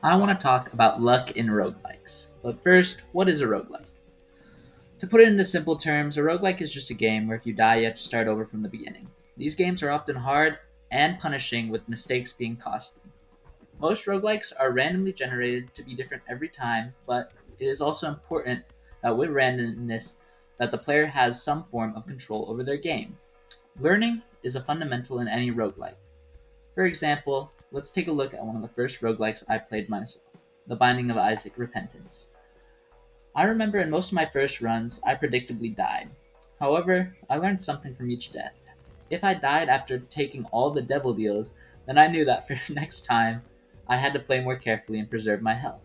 I want to talk about luck in roguelikes. But first, what is a roguelike? To put it into simple terms, a roguelike is just a game where if you die, you have to start over from the beginning. These games are often hard and punishing, with mistakes being costly. Most roguelikes are randomly generated to be different every time, but it is also important that with randomness that the player has some form of control over their game. Learning is a fundamental in any roguelike. For example, let's take a look at one of the first roguelikes I played myself, The Binding of Isaac Repentance. I remember in most of my first runs, I predictably died. However, I learned something from each death. If I died after taking all the devil deals, then I knew that for next time, I had to play more carefully and preserve my health.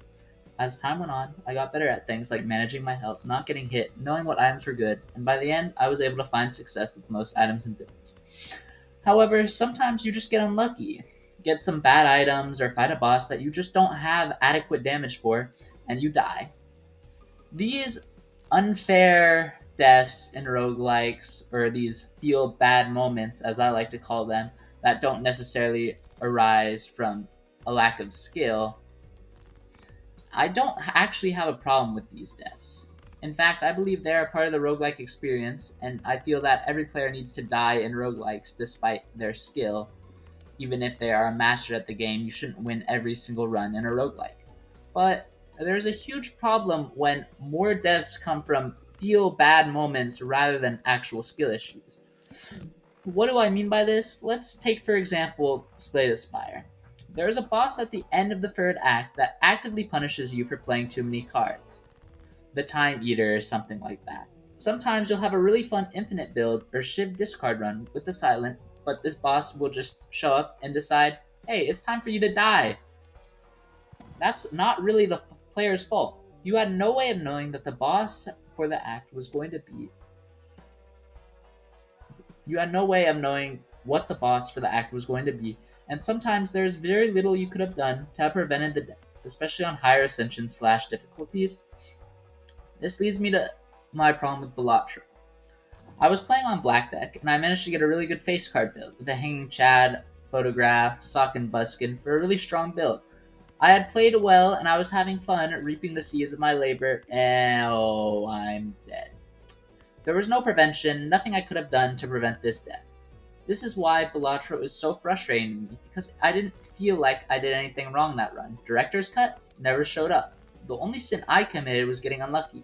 As time went on, I got better at things like managing my health, not getting hit, knowing what items were good, and by the end, I was able to find success with most items and builds. However, sometimes you just get unlucky. Get some bad items or fight a boss that you just don't have adequate damage for, and you die. These unfair deaths in roguelikes, or these feel bad moments, as I like to call them, that don't necessarily arise from a lack of skill, I don't actually have a problem with these deaths. In fact, I believe they are part of the roguelike experience, and I feel that every player needs to die in roguelikes despite their skill. Even if they are a master at the game, you shouldn't win every single run in a roguelike. But there's a huge problem when more deaths come from feel bad moments rather than actual skill issues. What do I mean by this? Let's take, for example, Slay the Spire. There is a boss at the end of the third act that actively punishes you for playing too many cards. The Time Eater or something like that. Sometimes you'll have a really fun infinite build or Shiv discard run with the silent, but this boss will just show up and decide, hey, it's time for you to die. That's not really the player's fault. You had no way of knowing that the boss for the act was going to be. You had no way of knowing what the boss for the act was going to be, and sometimes there's very little you could have done to have prevented the death, especially on higher ascension slash difficulties. This leads me to my problem with Balatro. I was playing on Black Deck, and I managed to get a really good face card build with a hanging Chad, photograph, sock, and buskin for a really strong build. I had played well, and I was having fun reaping the seeds of my labor, and oh, I'm dead. There was no prevention, nothing I could have done to prevent this death. This is why Balatro is so frustrating to me, because I didn't feel like I did anything wrong that run. Director's Cut never showed up. The only sin I committed was getting unlucky.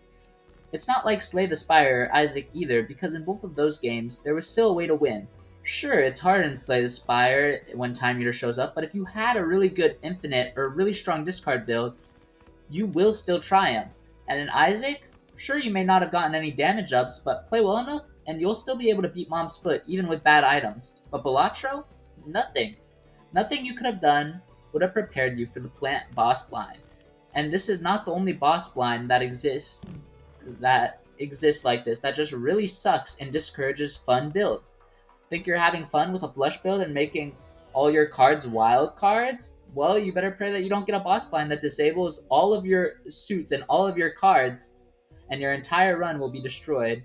It's not like Slay the Spire or Isaac either, because in both of those games, there was still a way to win. Sure, it's hard in Slay the Spire when Time Eater shows up, but if you had a really good infinite or really strong discard build, you will still triumph. And in Isaac, sure, you may not have gotten any damage ups, but play well enough, and you'll still be able to beat Mom's Foot even with bad items. But Balatro? Nothing. Nothing you could have done would have prepared you for the plant boss blind. And this is not the only boss blind that exists like this, that just really sucks and discourages fun builds. Think you're having fun with a flush build and making all your cards wild cards? Well, you better pray that you don't get a boss blind that disables all of your suits and all of your cards, and your entire run will be destroyed.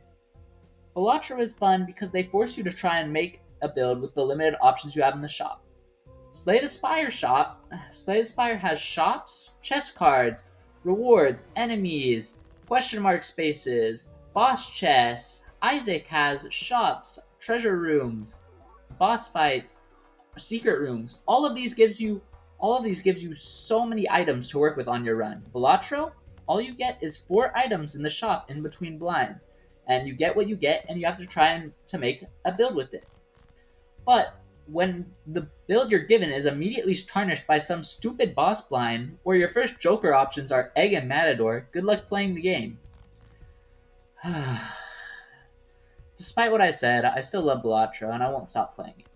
Balatro is fun because they force you to try and make a build with the limited options you have in the shop. Slay the Spire has shops, chest cards, rewards, enemies, question mark spaces, boss chests. Isaac has shops, treasure rooms, boss fights, secret rooms. All of these gives you so many items to work with on your run. Balatro, all you get is 4 items in the shop in between blind, and you get what you get, and you have to try and to make a build with it. But when the build you're given is immediately tarnished by some stupid boss blind, or your first Joker options are Egg and Matador, good luck playing the game. Despite what I said, I still love Balatro, and I won't stop playing it.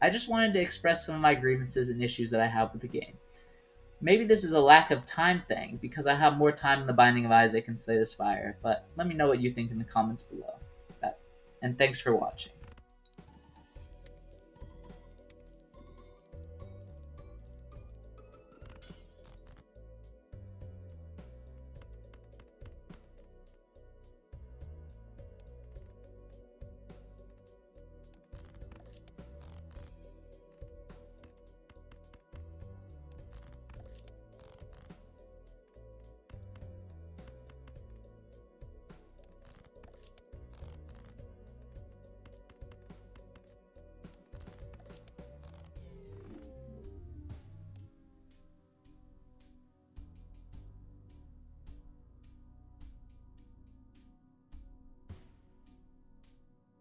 I just wanted to express some of my grievances and issues that I have with the game. Maybe this is a lack of time thing, because I have more time in The Binding of Isaac and Slay the Spire, but let me know what you think in the comments below. And thanks for watching.